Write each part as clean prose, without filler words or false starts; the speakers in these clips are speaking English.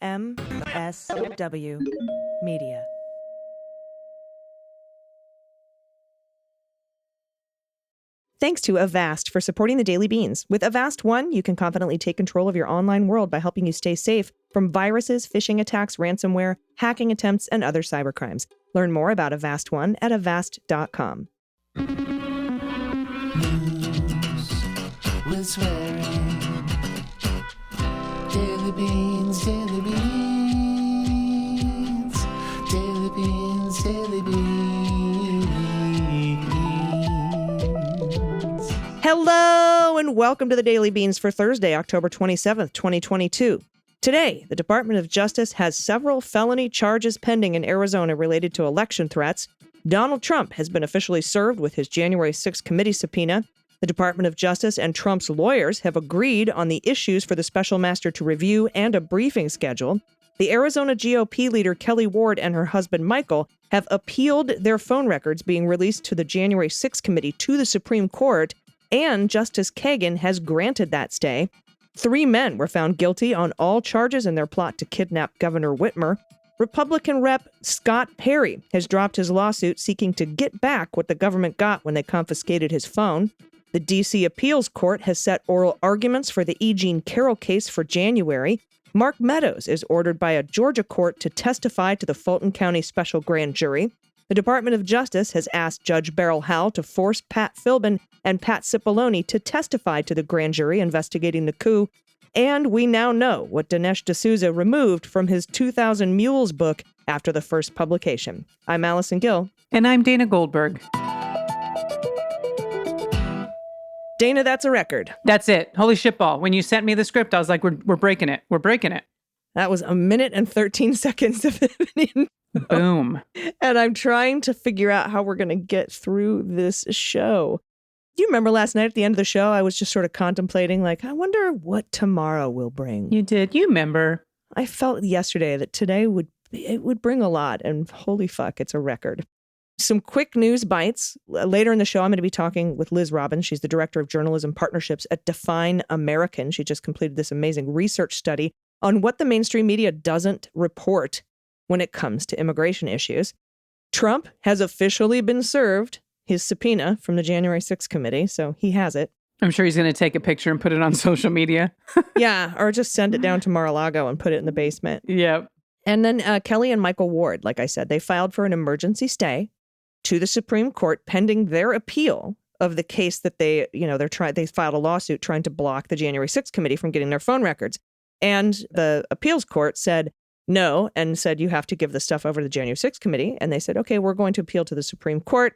MSW Media. Thanks to Avast for supporting the Daily Beans. With Avast One, you can confidently take control of your online world by helping you stay safe from viruses, phishing attacks, ransomware, hacking attempts, and other cybercrimes. Learn more about Avast One at avast.com. News with swearing. Daily Beans, Daily Beans. Daily Beans, Daily Beans. Hello and welcome to the Daily Beans for Thursday, October 27th, 2022. Today, the Department of Justice has several felony charges pending in Arizona related to election threats. Donald Trump has been officially served with his January 6th committee subpoena. The Department of Justice and Trump's lawyers have agreed on the issues for the special master to review and a briefing schedule. The Arizona GOP leader Kelli Ward and her husband Michael have appealed their phone records being released to the January 6th committee to the Supreme Court, and Justice Kagan has granted that stay. 3 men were found guilty on all charges in their plot to kidnap Governor Whitmer. Republican Rep. Scott Perry has dropped his lawsuit seeking to get back what the government got when they confiscated his phone. The D.C. Appeals Court has set oral arguments for the E. Jean Carroll case for January. Mark Meadows is ordered by a Georgia court to testify to the Fulton County Special Grand Jury. The Department of Justice has asked Judge Beryl Howell to force Pat Philbin and Pat Cipollone to testify to the grand jury investigating the coup. And we now know what Dinesh D'Souza removed from his 2000 Mules book after the first publication. I'm Allison Gill. And I'm Dana Goldberg. Dana, that's a record. That's it. Holy shitball. When you sent me the script, I was like, we're breaking it. We're breaking it. That was a minute and 13 seconds of it. Boom. And I'm trying to figure out how we're going to get through this show. Do you remember last night at the end of the show, I was just sort of contemplating, like, I wonder what tomorrow will bring. You did. You remember. I felt yesterday that today would bring a lot, and holy fuck, it's a record. Some quick news bites. Later in the show, I'm going to be talking with Liz Robbins. She's the Director of Journalism Partnerships at Define American. She just completed this amazing research study on what the mainstream media doesn't report when it comes to immigration issues. Trump has officially been served his subpoena from the January 6th committee, so he has it. I'm sure he's going to take a picture and put it on social media. Yeah, or just send it down to Mar-a-Lago and put it in the basement. Yep. And then Kelli and Michael Ward, like I said, they filed for an emergency stay to the Supreme Court pending their appeal of the case that they filed a lawsuit trying to block the January 6th committee from getting their phone records. And the appeals court said no and said, you have to give this stuff over to the January 6th committee. And they said, okay, we're going to appeal to the Supreme Court.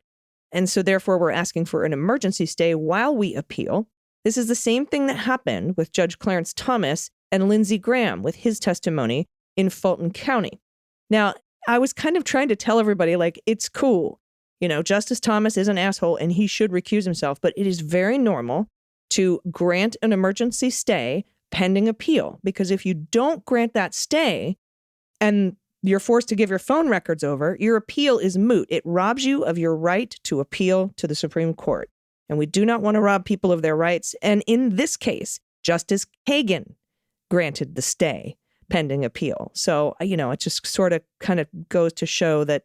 And so therefore, we're asking for an emergency stay while we appeal. This is the same thing that happened with Judge Clarence Thomas and Lindsey Graham with his testimony in Fulton County. Now, I was kind of trying to tell everybody, like, it's cool. You know, Justice Thomas is an asshole and he should recuse himself, but it is very normal to grant an emergency stay pending appeal, because if you don't grant that stay and you're forced to give your phone records over, your appeal is moot. It robs you of your right to appeal to the Supreme Court. And we do not want to rob people of their rights. And in this case, Justice Kagan granted the stay pending appeal. So, you know, it just sort of kind of goes to show that,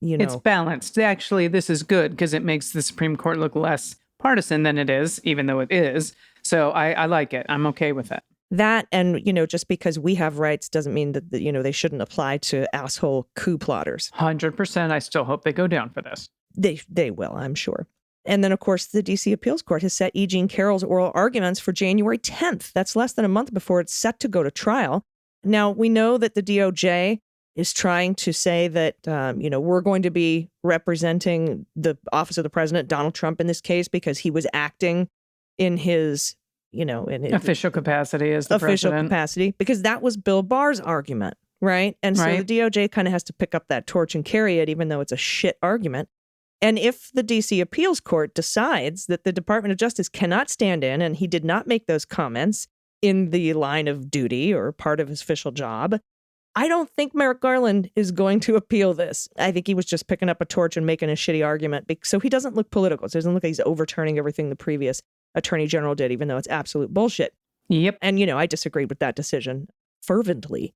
you know, it's balanced. Actually, this is good because it makes the Supreme Court look less partisan than it is, even though it is. So I like it. I'm okay with it. That, and, you know, just because we have rights doesn't mean that, you know, they shouldn't apply to asshole coup plotters. 100%. I still hope they go down for this. They will, I'm sure. And then, of course, the D.C. Appeals Court has set E. Jean Carroll's oral arguments for January 10th. That's less than a month before it's set to go to trial. Now, we know that the DOJ is trying to say that, you know, we're going to be representing the office of the president, Donald Trump, in this case, because he was acting in his, you know, in his official capacity as the official president. capacity, because that was Bill Barr's argument, right? And so the DOJ kind of has to pick up that torch and carry it, even though it's a shit argument. And if the D.C. Appeals Court decides that the Department of Justice cannot stand in, and he did not make those comments in the line of duty or part of his official job, I don't think Merrick Garland is going to appeal this. I think he was just picking up a torch and making a shitty argument. So he doesn't look political. So it doesn't look like he's overturning everything the previous attorney general did, even though it's absolute bullshit. Yep. And, you know, I disagreed with that decision fervently.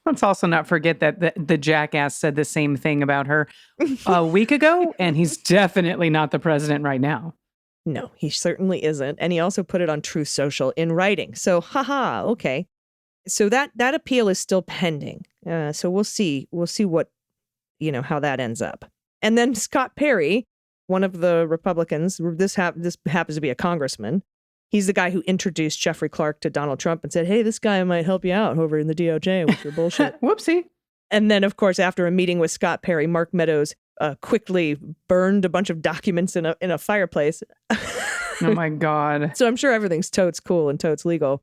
Let's also not forget that the jackass said the same thing about her a week ago, and he's definitely not the president right now. No, he certainly isn't. And he also put it on Truth Social in writing. So, haha, okay. So that appeal is still pending. So we'll see. We'll see what, how that ends up. And then Scott Perry, one of the Republicans, this happens to be a congressman. He's the guy who introduced Jeffrey Clark to Donald Trump and said, hey, this guy might help you out over in the DOJ with your bullshit. Whoopsie. And then, of course, after a meeting with Scott Perry, Mark Meadows quickly burned a bunch of documents in a fireplace. Oh, my God. So I'm sure everything's totes cool and totes legal.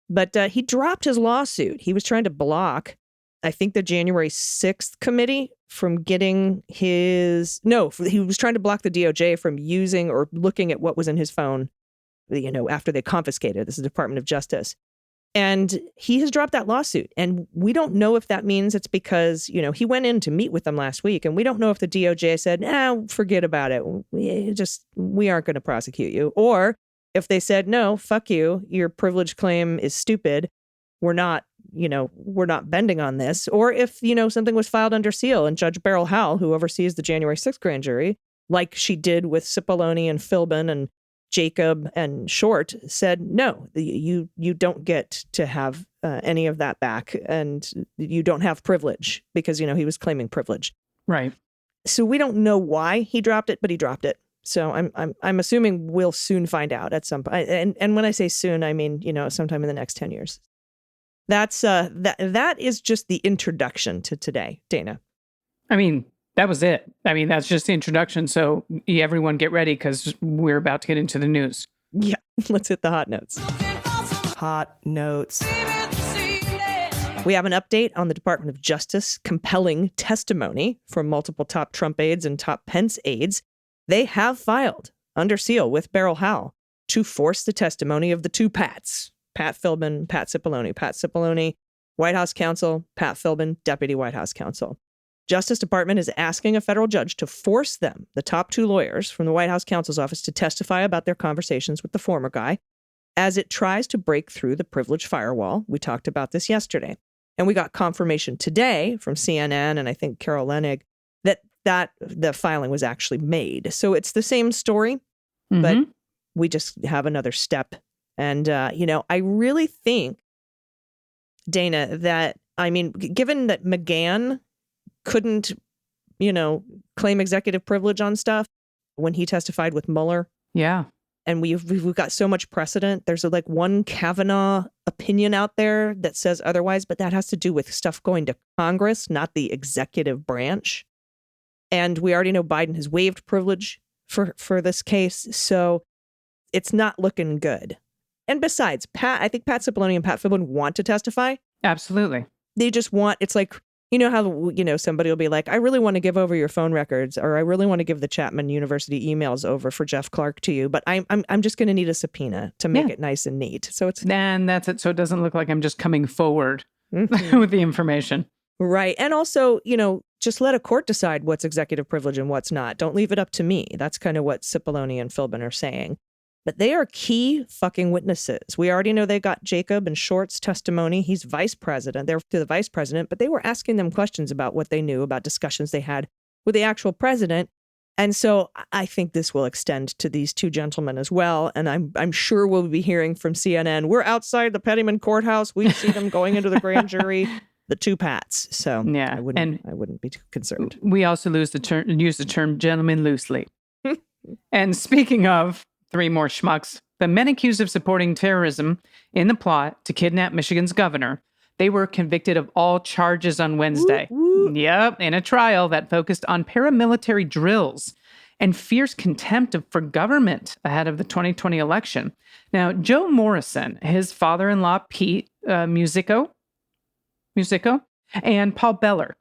But he dropped his lawsuit. He was trying to block, I think, the January 6th committee from getting he was trying to block the DOJ from using or looking at what was in his phone, after they confiscated. This is the Department of Justice. And he has dropped that lawsuit. And we don't know if that means it's because, he went in to meet with them last week. And we don't know if the DOJ said, forget about it. We aren't going to prosecute you. Or if they said, no, fuck you. Your privilege claim is stupid. We're not bending on this. Or if, something was filed under seal and Judge Beryl Howell, who oversees the January 6th grand jury, like she did with Cipollone and Philbin and Jacob and Short, said, no, you don't get to have any of that back, and you don't have privilege because, he was claiming privilege. Right. So we don't know why he dropped it, but he dropped it. So I'm assuming we'll soon find out at some point. And when I say soon, I mean, sometime in the next 10 years. That's that is just the introduction to today, Dana. I mean, that was it. I mean, that's just the introduction. So everyone get ready because we're about to get into the news. Yeah, let's hit the hot notes. Hot notes. We have an update on the Department of Justice compelling testimony from multiple top Trump aides and top Pence aides. They have filed under seal with Beryl Howell to force the testimony of the two Pats, Pat Philbin, Pat Cipollone. Pat Cipollone, White House counsel, Pat Philbin, Deputy White House counsel. Justice Department is asking a federal judge to force them, the top two lawyers from the White House counsel's office, to testify about their conversations with the former guy as it tries to break through the privilege firewall. We talked about this yesterday. And we got confirmation today from CNN and I think Carroll that the filing was actually made. So it's the same story, but we just have another step. And, I really think, Dana, that, given that McGahn couldn't, claim executive privilege on stuff when he testified with Mueller. Yeah. And we've got so much precedent. There's like one Kavanaugh opinion out there that says otherwise, but that has to do with stuff going to Congress, not the executive branch. And we already know Biden has waived privilege for this case. So it's not looking good. And besides, I think Pat Cipollone and Pat Philbin want to testify. Absolutely. They just want, it's like, how, somebody will be like, I really want to give over your phone records, or I really want to give the Chapman University emails over for Jeff Clark to you, but I'm just going to need a subpoena to make it nice and neat. So it's... And that's it. So it doesn't look like I'm just coming forward with the information. Right. And also, just let a court decide what's executive privilege and what's not. Don't leave it up to me. That's kind of what Cipollone and Philbin are saying. But they are key fucking witnesses. We already know they got Jacob and Short's testimony. He's vice president. They're to the vice president, but they were asking them questions about what they knew about discussions they had with the actual president. And so I think this will extend to these two gentlemen as well. And I'm sure we'll be hearing from CNN. We're outside the Pettyman courthouse. We see them going into the grand jury. The two Pats. So yeah, I wouldn't be too concerned. We also use the term gentleman loosely. And speaking of three more schmucks, the men accused of supporting terrorism in the plot to kidnap Michigan's governor, they were convicted of all charges on Wednesday. Woo, woo. Yep, in a trial that focused on paramilitary drills and fierce contempt for government ahead of the 2020 election. Now, Joe Morrison, his father-in-law, Pete Musico, and Paul Beller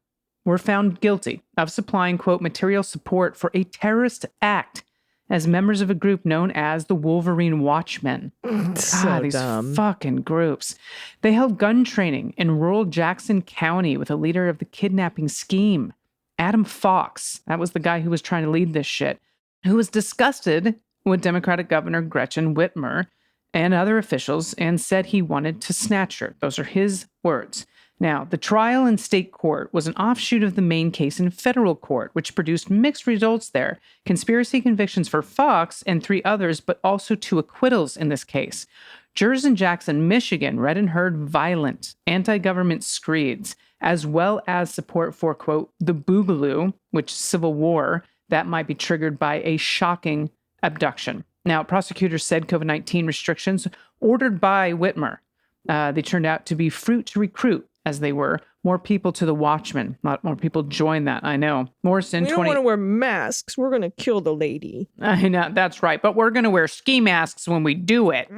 were found guilty of supplying, quote, material support for a terrorist act as members of a group known as the Wolverine Watchmen. These dumb. Fucking groups. They held gun training in rural Jackson County with a leader of the kidnapping scheme, Adam Fox. That was the guy who was trying to lead this shit, who was disgusted with Democratic Governor Gretchen Whitmer and other officials and said he wanted to snatch her. Those are his words. Now, the trial in state court was an offshoot of the main case in federal court, which produced mixed results there. Conspiracy convictions for Fox and 3 others, but also 2 acquittals in this case. Jurors in Jackson, Michigan read and heard violent anti-government screeds, as well as support for, quote, the boogaloo, which is civil war, that might be triggered by a shocking abduction. Now, prosecutors said COVID-19 restrictions ordered by Whitmer, they turned out to be fruit to recruit, as they were. More people to the Watchmen. A lot more people joined that, I know. Morrison, we don't want to wear masks. We're going to kill the lady. I know, that's right. But we're going to wear ski masks when we do it.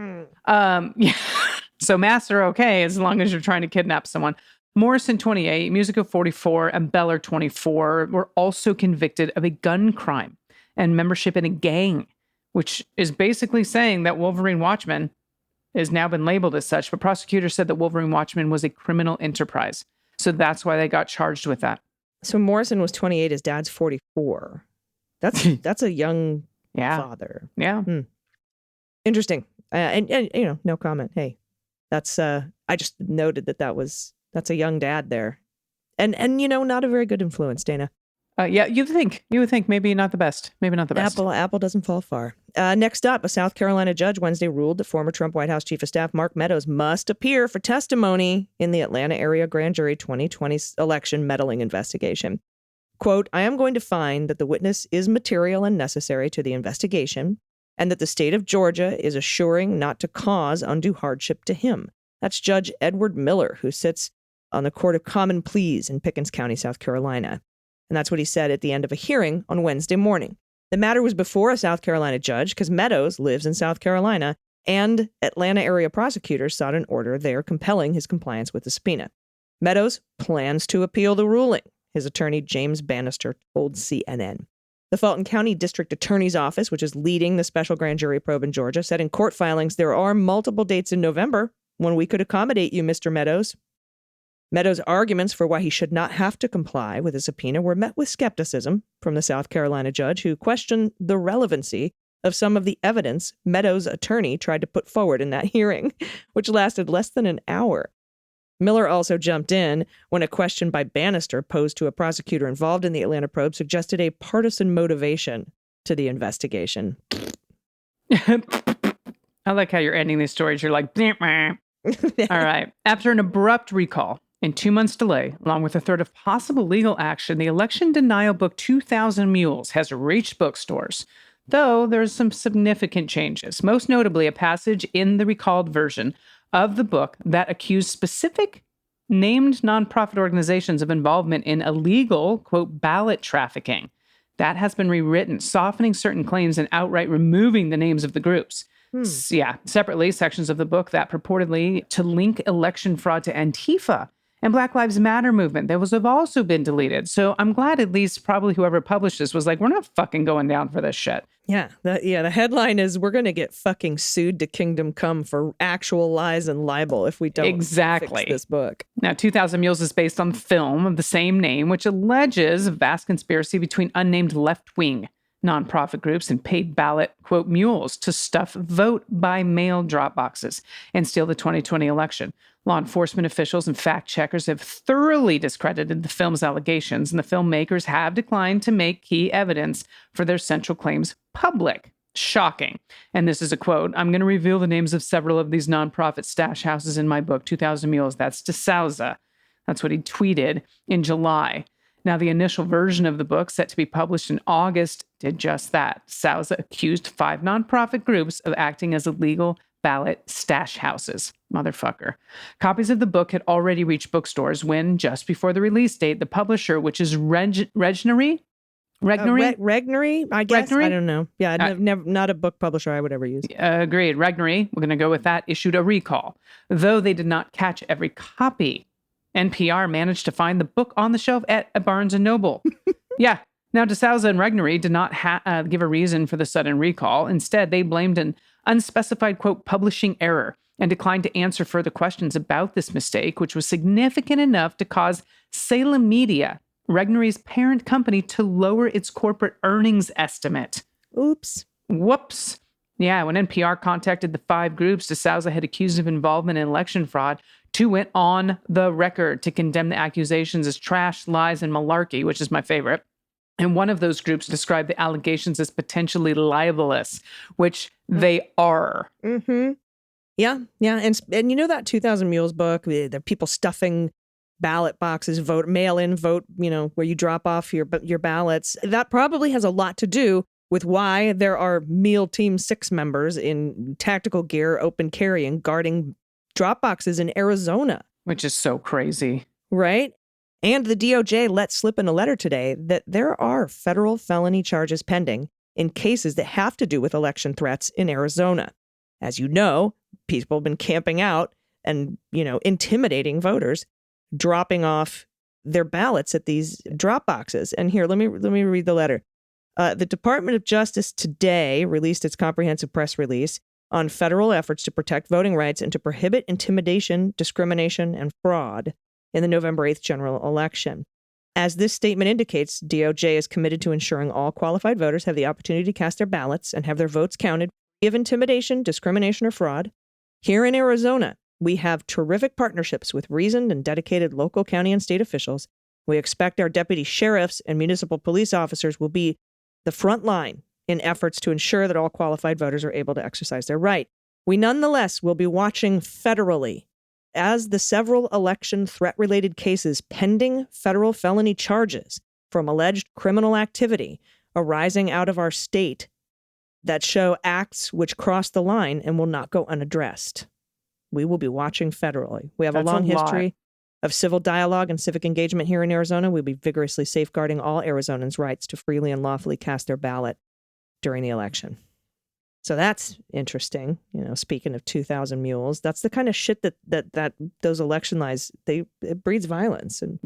Yeah. So masks are okay as long as you're trying to kidnap someone. Morrison, 28, Musico, 44, and Beller, 24, were also convicted of a gun crime and membership in a gang, which is basically saying that Wolverine Watchmen has now been labeled as such, but prosecutors said that Wolverine Watchmen was a criminal enterprise. So that's why they got charged with that. So Morrison was 28, his dad's 44. That's a young father. Yeah. Interesting. And you know, no comment. Hey, that's I just noted that's a young dad there. And you know, not a very good influence, Dana. Yeah, you would think maybe not the best. Maybe not the best. Apple doesn't fall far. Next up, a South Carolina judge Wednesday ruled that former Trump White House Chief of Staff Mark Meadows must appear for testimony in the Atlanta area grand jury 2020 election meddling investigation. Quote, I am going to find that the witness is material and necessary to the investigation, and that the state of Georgia is assuring not to cause undue hardship to him. That's Judge Edward Miller, who sits on the Court of Common Pleas in Pickens County, South Carolina. And that's what he said at the end of a hearing on Wednesday morning. The matter was before a South Carolina judge because Meadows lives in South Carolina, and Atlanta area prosecutors sought an order there compelling his compliance with the subpoena. Meadows plans to appeal the ruling, his attorney James Bannister told CNN. The Fulton County District Attorney's Office, which is leading the special grand jury probe in Georgia, said in court filings there are multiple dates in November when we could accommodate you, Mr. Meadows. Meadows' arguments for why he should not have to comply with a subpoena were met with skepticism from the South Carolina judge, who questioned the relevancy of some of the evidence Meadows' attorney tried to put forward in that hearing, which lasted less than an hour. Miller also jumped in when a question by Bannister posed to a prosecutor involved in the Atlanta probe suggested a partisan motivation to the investigation. I like how you're ending these stories. You're like, all right. After an abrupt recall and 2 months delay, along with a threat of possible legal action, the election denial book 2000 Mules has reached bookstores, though there's some significant changes, most notably a passage in the recalled version of the book that accused specific named nonprofit organizations of involvement in illegal, quote, ballot trafficking. That has been rewritten, softening certain claims and outright removing the names of the groups. Yeah, separately, sections of the book that purportedly to link election fraud to Antifa and Black Lives Matter movement, those have also been deleted. So I'm glad at least probably whoever published this was like, we're not fucking going down for this shit. Yeah, the headline is we're going to get fucking sued to kingdom come for actual lies and libel if we don't fix this book. Now, 2000 Mules is based on film of the same name, which alleges a vast conspiracy between unnamed left-wing nonprofit groups and paid ballot, quote, mules to stuff vote-by-mail drop boxes and steal the 2020 election. Law enforcement officials and fact checkers have thoroughly discredited the film's allegations, and the filmmakers have declined to make key evidence for their central claims public. Shocking. And this is a quote, I'm going to reveal the names of several of these nonprofit stash houses in my book, 2000 Mules. That's D'Souza. That's what he tweeted in July. Now, the initial version of the book, set to be published in August, did just that. D'Souza accused 5 nonprofit groups of acting as illegal ballot stash houses. Motherfucker. Copies of the book had already reached bookstores when, just before the release date, the publisher, which is Regnery? I guess. Regnery? I don't know. Yeah, never, not a book publisher I would ever use. Agreed. Regnery, we're going to go with that, issued a recall, though they did not catch every copy. NPR managed to find the book on the shelf at a Barnes & Noble. Yeah. Now, D'Souza and Regnery did not give a reason for the sudden recall. Instead, they blamed an unspecified, quote, publishing error and declined to answer further questions about this mistake, which was significant enough to cause Salem Media, Regnery's parent company, to lower its corporate earnings estimate. Oops. Whoops. Yeah, when NPR contacted the 5 groups D'Souza had accused of involvement in election fraud, 2 went on the record to condemn the accusations as trash, lies, and malarkey, which is my favorite. And one of those groups described the allegations as potentially libelous, which they are. Mm-hmm. Yeah. And you know that 2000 Mules book, the people stuffing ballot boxes, mail-in vote, where you drop off your ballots. That probably has a lot to do with why there are MEAL Team 6 members in tactical gear, open carrying, guarding drop boxes in Arizona. Which is so crazy. Right? And the DOJ let slip in a letter today that there are federal felony charges pending in cases that have to do with election threats in Arizona. As you know, people have been camping out and, intimidating voters, dropping off their ballots at these drop boxes. And here, let me read the letter. The Department of Justice today released its comprehensive press release on federal efforts to protect voting rights and to prohibit intimidation, discrimination, and fraud in the November 8th general election. As this statement indicates, DOJ is committed to ensuring all qualified voters have the opportunity to cast their ballots and have their votes counted free of intimidation, discrimination, or fraud. Here in Arizona, we have terrific partnerships with reasoned and dedicated local, county, and state officials. We expect our deputy sheriffs and municipal police officers will be the front line in efforts to ensure that all qualified voters are able to exercise their right. We nonetheless will be watching federally as the several election threat-related cases pending federal felony charges from alleged criminal activity arising out of our state that show acts which cross the line and will not go unaddressed. We will be watching federally. We have a long history of civil dialogue and civic engagement here in Arizona. We'll be vigorously safeguarding all Arizonans' rights to freely and lawfully cast their ballot during the election. So that's interesting. Speaking of 2000 Mules, that's the kind of shit that those election lies, it breeds violence and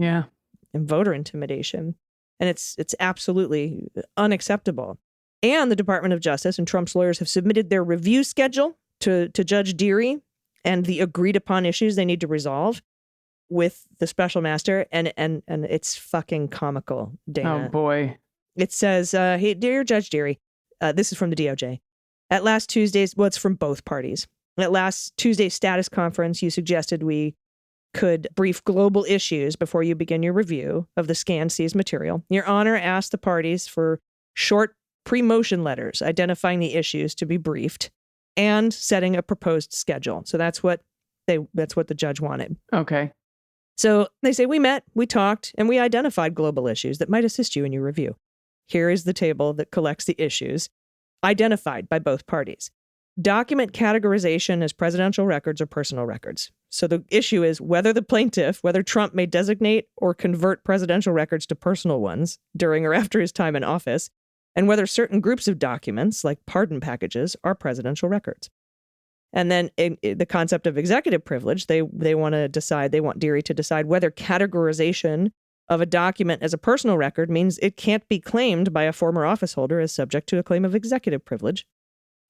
voter intimidation. And it's absolutely unacceptable. And the Department of Justice and Trump's lawyers have submitted their review schedule to Judge Deary and the agreed upon issues they need to resolve with the special master. And it's fucking comical, Dana. Oh, boy. It says, hey, dear Judge Deary, this is from the DOJ. At last Tuesday's, well, it's from both parties. At last Tuesday's status conference, you suggested we could brief global issues before you begin your review of the scanned seized material. Your Honor asked the parties for short pre-motion letters identifying the issues to be briefed and setting a proposed schedule. So that's what the judge wanted. Okay. So they say, we met, we talked, and we identified global issues that might assist you in your review. Here is the table that collects the issues identified by both parties. Document categorization as presidential records or personal records. So the issue is whether Trump may designate or convert presidential records to personal ones during or after his time in office, and whether certain groups of documents, like pardon packages, are presidential records. And then in the concept of executive privilege, they want Deary to decide whether categorization of a document as a personal record means it can't be claimed by a former office holder as subject to a claim of executive privilege,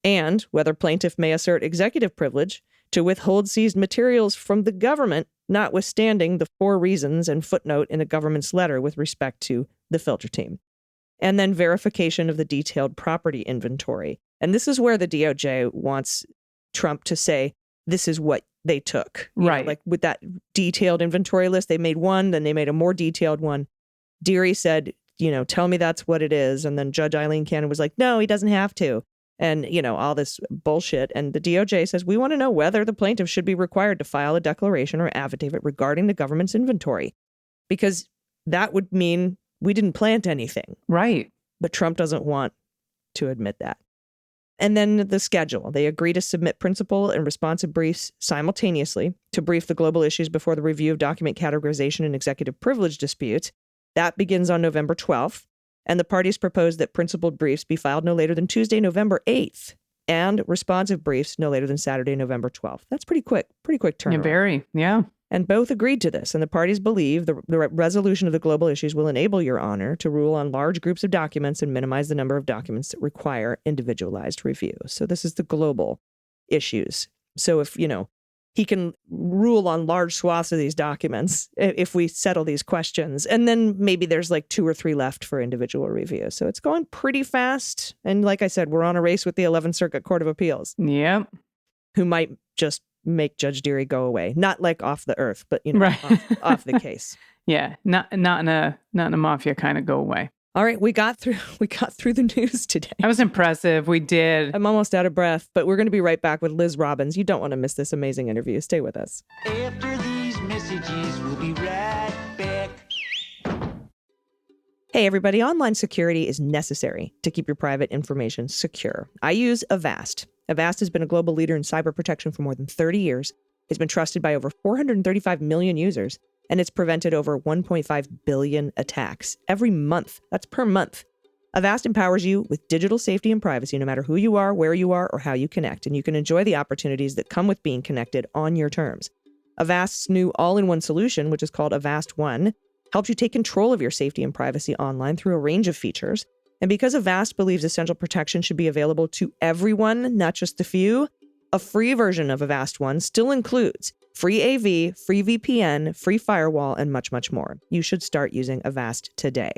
and whether plaintiff may assert executive privilege to withhold seized materials from the government, notwithstanding the 4 reasons and footnote in the government's letter with respect to the filter team. And then verification of the detailed property inventory. And this is where the DOJ wants Trump to say, this is what they took. Right. Like with that detailed inventory list, they made one, then they made a more detailed one. Deary said, tell me that's what it is. And then Judge Eileen Cannon was like, no, he doesn't have to. And, all this bullshit. And the DOJ says, we want to know whether the plaintiff should be required to file a declaration or affidavit regarding the government's inventory, because that would mean we didn't plant anything. Right. But Trump doesn't want to admit that. And then the schedule. They agree to submit principal and responsive briefs simultaneously to brief the global issues before the review of document categorization and executive privilege disputes. That begins on November 12th. And the parties propose that principal briefs be filed no later than Tuesday, November 8th, and responsive briefs no later than Saturday, November 12th. That's pretty quick turnaround. Yeah, very, yeah. And both agreed to this, and the parties believe the resolution of the global issues will enable Your Honor to rule on large groups of documents and minimize the number of documents that require individualized review. So this is the global issues. So if, he can rule on large swaths of these documents if we settle these questions. And then maybe there's like 2 or 3 left for individual review. So it's going pretty fast. And like I said, we're on a race with the 11th Circuit Court of Appeals. Yep. Who might just make Judge Deary go away. Not like off the earth, but, you know, right. off the case. Yeah. Not in a mafia kind of go away. All right, we got through the news today. That was impressive. We did. I'm almost out of breath, but we're going to be right back with Liz Robbins. You don't want to miss this amazing interview. Stay with us. After these messages, we'll be right back. Hey, everybody. Online security is necessary to keep your private information secure. I use Avast. Avast has been a global leader in cyber protection for more than 30 years. It's been trusted by over 435 million users, and it's prevented over 1.5 billion attacks every month. That's per month. Avast empowers you with digital safety and privacy no matter who you are, where you are, or how you connect, and you can enjoy the opportunities that come with being connected on your terms. Avast's new all-in-one solution, which is called Avast One, helps you take control of your safety and privacy online through a range of features. And because Avast believes essential protection should be available to everyone, not just the few, a free version of Avast One still includes free AV, free VPN, free firewall, and much, much more. You should start using Avast today.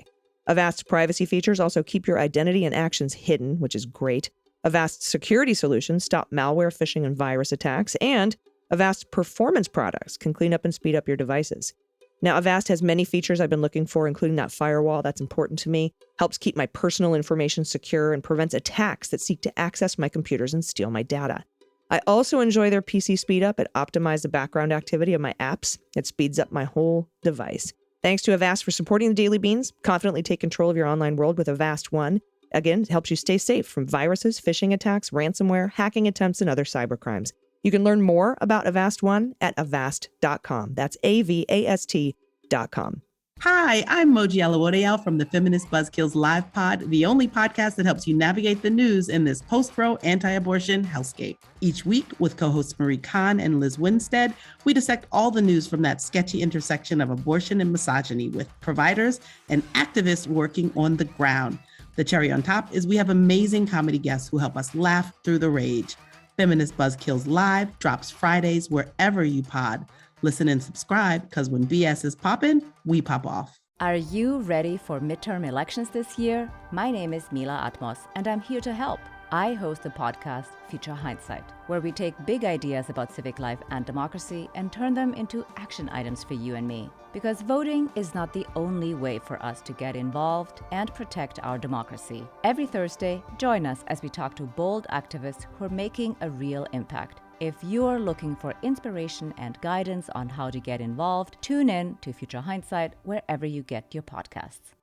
Avast's privacy features also keep your identity and actions hidden, which is great. Avast's security solutions stop malware, phishing, and virus attacks. And Avast's performance products can clean up and speed up your devices. Now, Avast has many features I've been looking for, including that firewall. That's important to me. Helps keep my personal information secure and prevents attacks that seek to access my computers and steal my data. I also enjoy their PC speed up. It optimizes the background activity of my apps. It speeds up my whole device. Thanks to Avast for supporting the Daily Beans. Confidently take control of your online world with Avast One. Again, it helps you stay safe from viruses, phishing attacks, ransomware, hacking attempts, and other cybercrimes. You can learn more about Avast One at avast.com. That's avast.com. Hi, I'm Moji Alawodeyal from the Feminist Buzzkills Live Pod, the only podcast that helps you navigate the news in this post-pro anti-abortion hellscape. Each week, with co-hosts Marie Kahn and Liz Winstead, we dissect all the news from that sketchy intersection of abortion and misogyny with providers and activists working on the ground. The cherry on top is we have amazing comedy guests who help us laugh through the rage. Feminist Buzzkills Live drops Fridays wherever you pod. Listen and subscribe, because when BS is poppin', we pop off. Are you ready for midterm elections this year? My name is Mila Atmos, and I'm here to help. I host the podcast Future Hindsight, where we take big ideas about civic life and democracy and turn them into action items for you and me. Because voting is not the only way for us to get involved and protect our democracy. Every Thursday, join us as we talk to bold activists who are making a real impact. If you're looking for inspiration and guidance on how to get involved, tune in to Future Hindsight wherever you get your podcasts.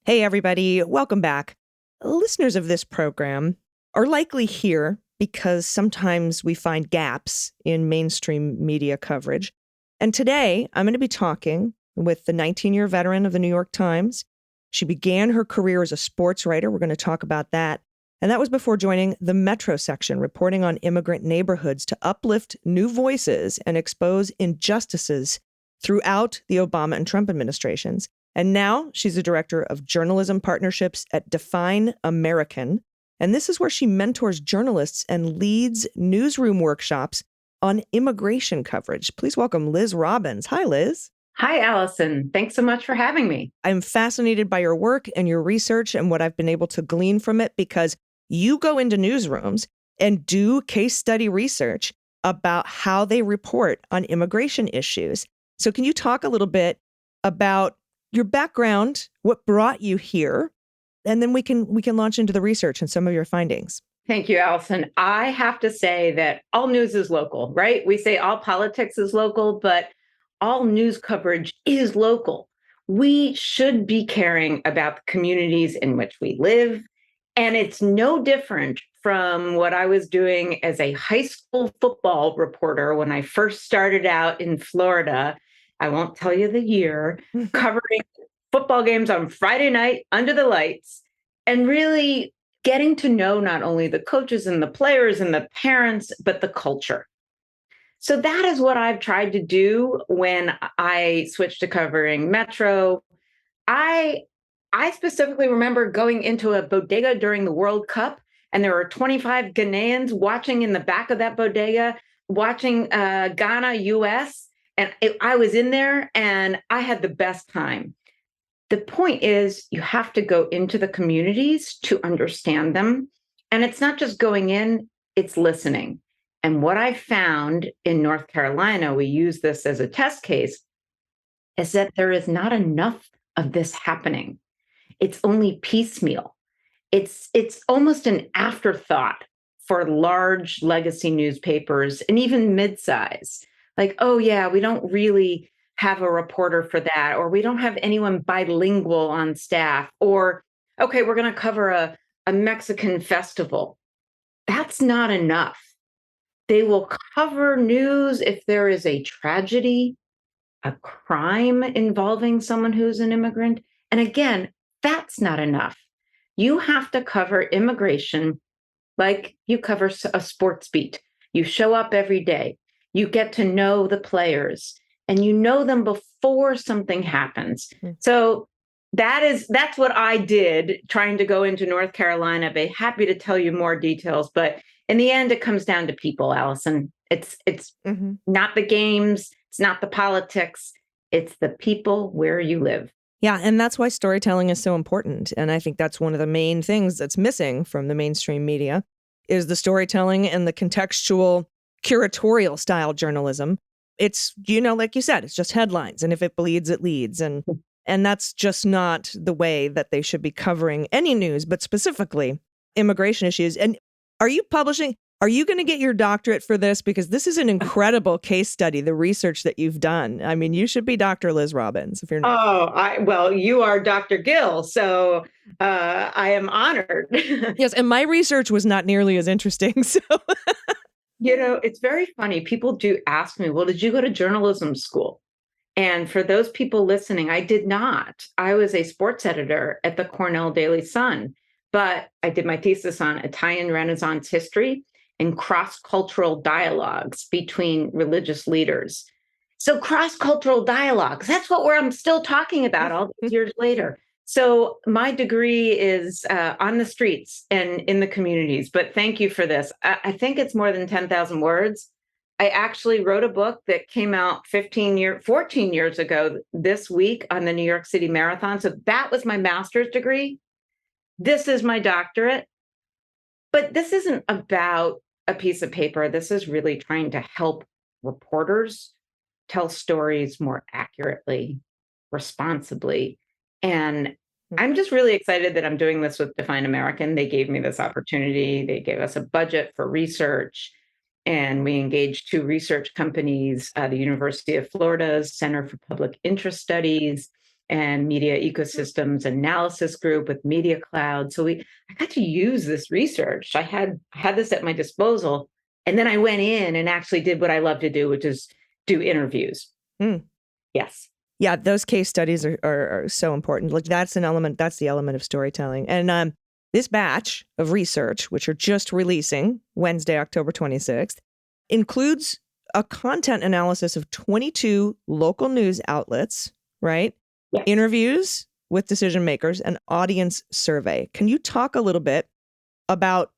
Hey, everybody. Welcome back. Listeners of this program are likely here because sometimes we find gaps in mainstream media coverage. And today, I'm going to be talking with the 19-year veteran of the New York Times. She began her career as a sports writer. We're going to talk about that. And that was before joining the Metro section, reporting on immigrant neighborhoods to uplift new voices and expose injustices throughout the Obama and Trump administrations. And now she's the director of journalism partnerships at Define American. And this is where she mentors journalists and leads newsroom workshops on immigration coverage. Please welcome Liz Robbins. Hi, Liz. Hi, Allison. Thanks so much for having me. I'm fascinated by your work and your research and what I've been able to glean from it, because you go into newsrooms and do case study research about how they report on immigration issues. So can you talk a little bit about your background, what brought you here, and then we can launch into the research and some of your findings. Thank you, Allison. I have to say that all news is local, right? We say all politics is local, but all news coverage is local. We should be caring about the communities in which we live. And it's no different from what I was doing as a high school football reporter when I first started out in Florida. I won't tell you the year, covering football games on Friday night under the lights and really getting to know not only the coaches and the players and the parents, but the culture. So that is what I've tried to do when I switched to covering Metro. I specifically remember going into a bodega during the World Cup, and there were 25 Ghanaians watching in the back of that bodega, watching Ghana, US, and I was in there and I had the best time. The point is, you have to go into the communities to understand them. And it's not just going in, it's listening. And what I found in North Carolina, we use this as a test case, is that there is not enough of this happening. It's only piecemeal. It's almost an afterthought for large legacy newspapers and even midsize. Like, oh yeah, we don't really have a reporter for that, or we don't have anyone bilingual on staff, or okay, we're going to cover a Mexican festival. That's not enough. They will cover news if there is a tragedy, a crime involving someone who's an immigrant. And again, that's not enough. You have to cover immigration like you cover a sports beat. You show up every day. You get to know the players and you know them before something happens. So that's what I did trying to go into North Carolina. I'd be happy to tell you more details, but in the end, it comes down to people, Allison. It's not the games. It's not the politics. It's the people where you live. Yeah, and that's why storytelling is so important. And I think that's one of the main things that's missing from the mainstream media is the storytelling and the contextual, curatorial style journalism. It's, like you said, it's just headlines. And if it bleeds, it leads. And that's just not the way that they should be covering any news, but specifically immigration issues. And are you going to get your doctorate for this? Because this is an incredible case study, the research that you've done. I mean, you should be Dr. Liz Robbins if you're not. Well, you are Dr. Gill, so I am honored. Yes, and my research was not nearly as interesting. So, it's very funny. People do ask me, well, did you go to journalism school? And for those people listening, I did not. I was a sports editor at the Cornell Daily Sun, but I did my thesis on Italian Renaissance history and cross-cultural dialogues between religious leaders. So cross-cultural dialogues, that's what I'm still talking about all these years later. So my degree is on the streets and in the communities, but thank you for this. I think it's more than 10,000 words. I actually wrote a book that came out 14 years ago this week on the New York City Marathon. So that was my master's degree. This is my doctorate. But this isn't about a piece of paper. This is really trying to help reporters tell stories more accurately, responsibly. And I'm just really excited that I'm doing this with Define American. They gave me this opportunity. They gave us a budget for research. And we engaged 2 research companies, the University of Florida's Center for Public Interest Studies and Media Ecosystems Analysis Group with Media Cloud. So I got to use this research. I had this at my disposal. And then I went in and actually did what I love to do, which is do interviews. Yes. Yeah, those case studies are so important. Like that's the element of storytelling. And this batch of research, which are just releasing Wednesday, October 26th, includes a content analysis of 22 local news outlets, right? Yes. Interviews with decision makers, and audience survey. Can you talk a little bit about,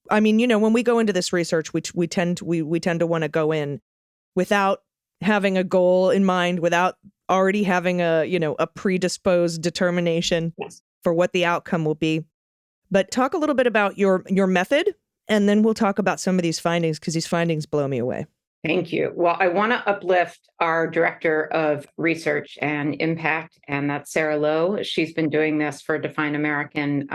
when we go into this research, we tend to want to go in without having a goal in mind, without already having a predisposed determination for what the outcome will be. But talk a little bit about your method, and then we'll talk about some of these findings, because these findings blow me away. Thank you. Well, I want to uplift our director of research and impact, and that's Sarah Lowe. She's been doing this for Define American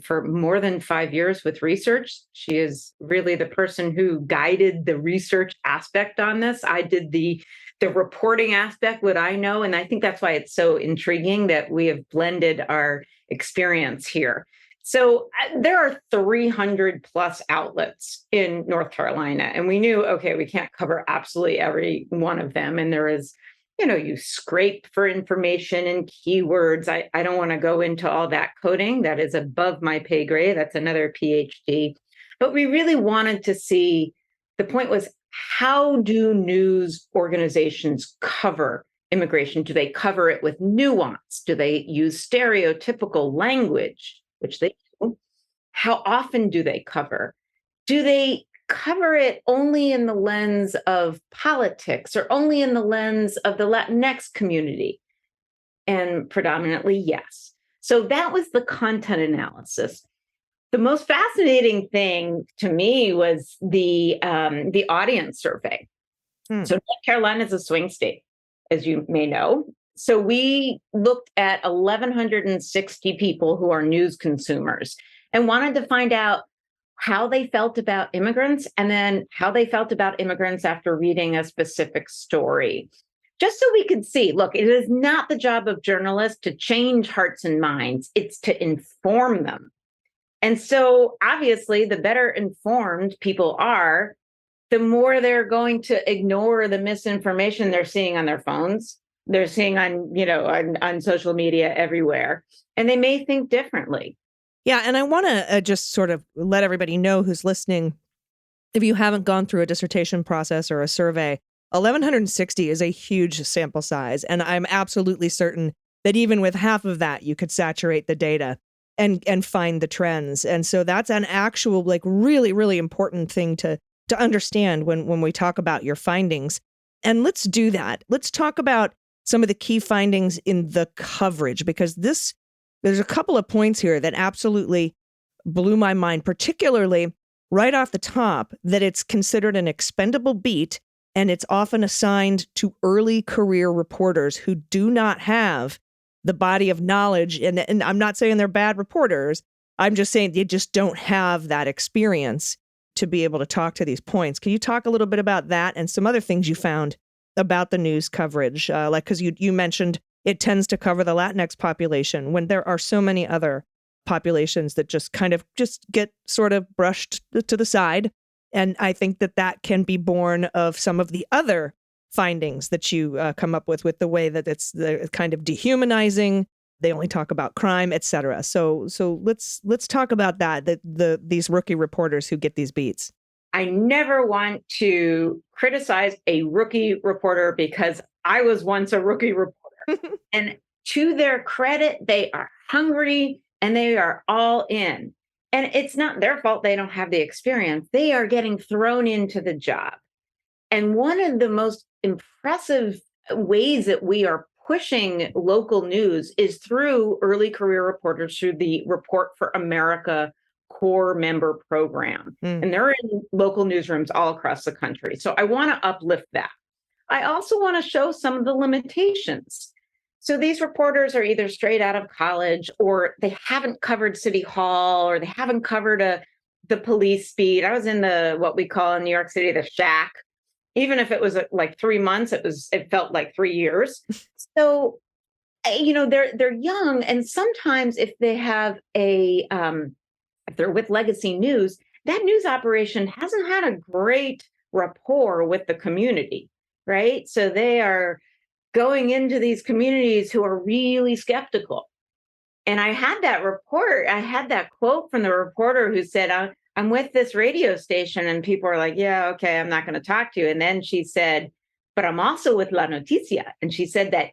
for more than 5 years with research. She is really the person who guided the research aspect on this. I did the reporting aspect, what I know, and I think that's why it's so intriguing that we have blended our experience here. So there are 300 plus outlets in North Carolina, and we knew, okay, we can't cover absolutely every one of them. And there is, you scrape for information and keywords. I don't want to go into all that coding. That is above my pay grade. That's another PhD. But we really wanted to see, the point was, how do news organizations cover immigration? Do they cover it with nuance? Do they use stereotypical language? Which they do. How often do they cover? Do they cover it only in the lens of politics or only in the lens of the Latinx community? And predominantly, yes. So that was the content analysis. The most fascinating thing to me was the audience survey. So North Carolina is a swing state, as you may know. So we looked at 1,160 people who are news consumers and wanted to find out how they felt about immigrants and then how they felt about immigrants after reading a specific story. Just so we could see, look, it is not the job of journalists to change hearts and minds. It's to inform them. And so obviously, the better informed people are, the more they're going to ignore the misinformation they're seeing on their phones, they're seeing on social media everywhere, and they may think differently. Yeah, and I want to just sort of let everybody know who's listening, if you haven't gone through a dissertation process or a survey, 1,160 is a huge sample size, and I'm absolutely certain that even with half of that, you could saturate the data and find the trends. And so that's an actual, like, really, really important thing to understand when we talk about your findings. And let's do that. Let's talk about some of the key findings in the coverage, because there's a couple of points here that absolutely blew my mind, particularly right off the top, that it's considered an expendable beat, and it's often assigned to early career reporters who do not have the body of knowledge. And I'm not saying they're bad reporters. I'm just saying they just don't have that experience to be able to talk to these points. Can you talk a little bit about that and some other things you found about the news coverage? Because you mentioned it tends to cover the Latinx population when there are so many other populations that just kind of just get sort of brushed to the side. And I think that can be born of some of the other findings that you come up with the way that it's kind of dehumanizing. They only talk about crime, et cetera. So let's talk about that, these rookie reporters who get these beats. I never want to criticize a rookie reporter because I was once a rookie reporter. And to their credit, they are hungry and they are all in. And it's not their fault they don't have the experience. They are getting thrown into the job. And one of the most impressive ways that we are pushing local news is through early career reporters, through the Report for America core member program. And they're in local newsrooms all across the country. So I want to uplift that. I also want to show some of the limitations. So these reporters are either straight out of college, or they haven't covered City Hall, or they haven't covered the police beat. I was in what we call in New York City, the shack. Even if it was like 3 months, it felt like 3 years. So, they're young, and sometimes if they have if they're with Legacy News, that news operation hasn't had a great rapport with the community, right? So they are going into these communities who are really skeptical. And I had that quote from the reporter who said, I'm with this radio station, and people are like, yeah, okay, I'm not going to talk to you. And then she said, but I'm also with La Noticia. And she said that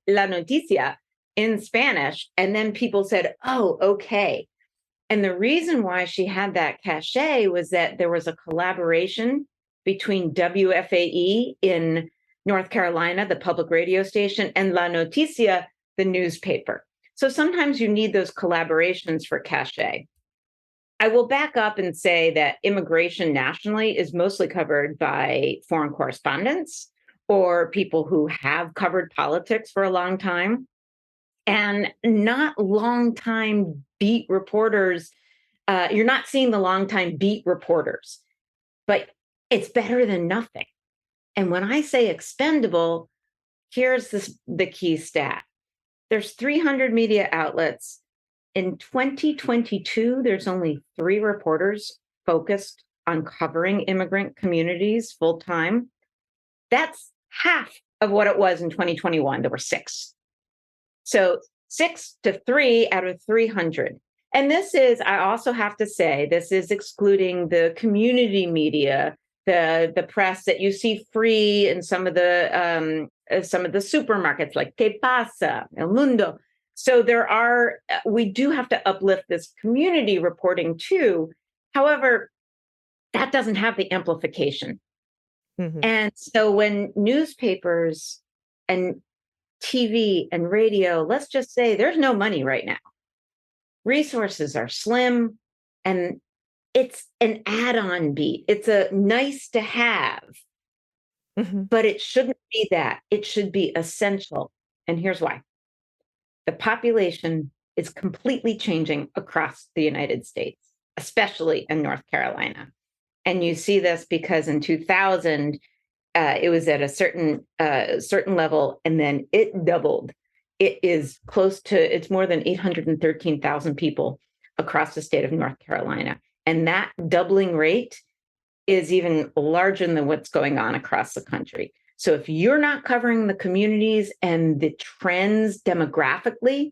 La Noticia in Spanish. And then people said, oh, okay. And the reason why she had that cachet was that there was a collaboration between WFAE in North Carolina, the public radio station, and La Noticia, the newspaper. So sometimes you need those collaborations for cachet. I will back up and say that immigration nationally is mostly covered by foreign correspondents or people who have covered politics for a long time, and not long-time beat reporters. You're not seeing the long-time beat reporters, but it's better than nothing. And when I say expendable, here's the key stat. There's 300 media outlets. In 2022, there's only 3 reporters focused on covering immigrant communities full-time. That's half of what it was in 2021. There were 6. So 6 to 3 out of 300. And this is, I also have to say, this is excluding the community media, the press that you see free in some of the supermarkets like Que Pasa, El Mundo. So we do have to uplift this community reporting too. However, that doesn't have the amplification. Mhm. And so when newspapers and TV and radio, let's just say there's no money right now. Resources are slim, and it's an add-on beat. It's a nice to have, Mhm. but it shouldn't be that. It should be essential. And here's why. The population is completely changing across the United States, especially in North Carolina. And you see this because in 2000, it was at a certain level, and then it doubled. It's more than 813,000 people across the state of North Carolina. And that doubling rate is even larger than what's going on across the country. So if you're not covering the communities and the trends demographically,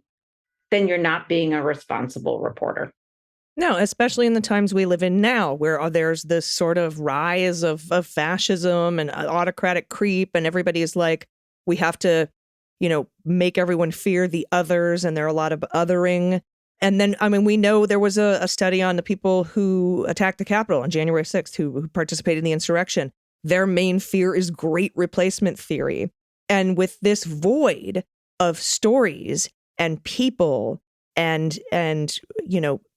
then you're not being a responsible reporter. No, especially in the times we live in now, where there's this sort of rise of fascism and autocratic creep, and everybody is like, we have to, make everyone fear the others, and there are a lot of othering. And then, we know there was a study on the people who attacked the Capitol on January 6th, who participated in the insurrection. Their main fear is great replacement theory. And with this void of stories and people and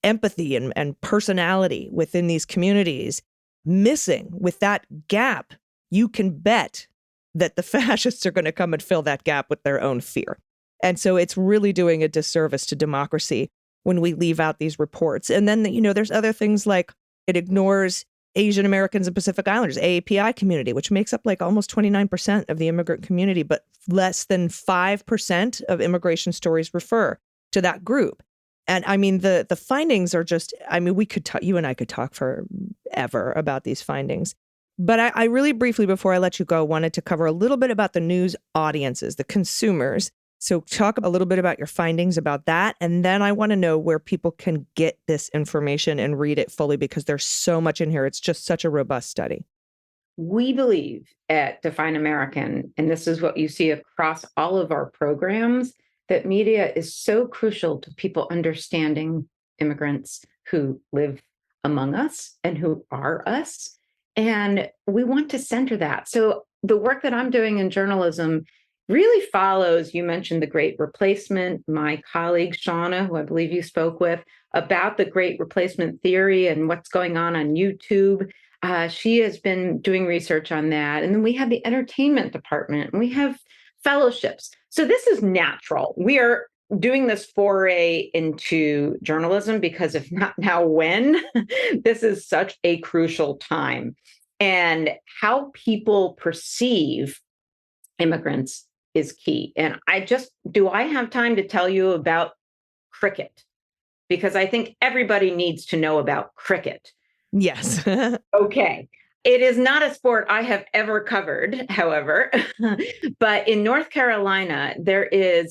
empathy and personality within these communities missing, with that gap, you can bet that the fascists are going to come and fill that gap with their own fear. And so it's really doing a disservice to democracy when we leave out these reports. And then, there's other things like it ignores Asian Americans and Pacific Islanders, AAPI community, which makes up like almost 29% of the immigrant community, but less than 5% of immigration stories refer to that group. And the findings are just, you and I could talk forever about these findings. But I really briefly, before I let you go, wanted to cover a little bit about the news audiences, the consumers. So talk a little bit about your findings about that. And then I want to know where people can get this information and read it fully, because there's so much in here. It's just such a robust study. We believe at Define American, and this is what you see across all of our programs, that media is so crucial to people understanding immigrants who live among us and who are us. And we want to center that. So the work that I'm doing in journalism really follows, you mentioned the Great Replacement. My colleague, Shauna, who I believe you spoke with, about the Great Replacement theory and what's going on YouTube. She has been doing research on that. And then we have the entertainment department, and we have fellowships. So this is natural. We are doing this foray into journalism because if not now, when? This is such a crucial time. And how people perceive immigrants is key. And do I have time to tell you about cricket? Because I think everybody needs to know about cricket. Yes. Okay. It is not a sport I have ever covered, however, but in North Carolina,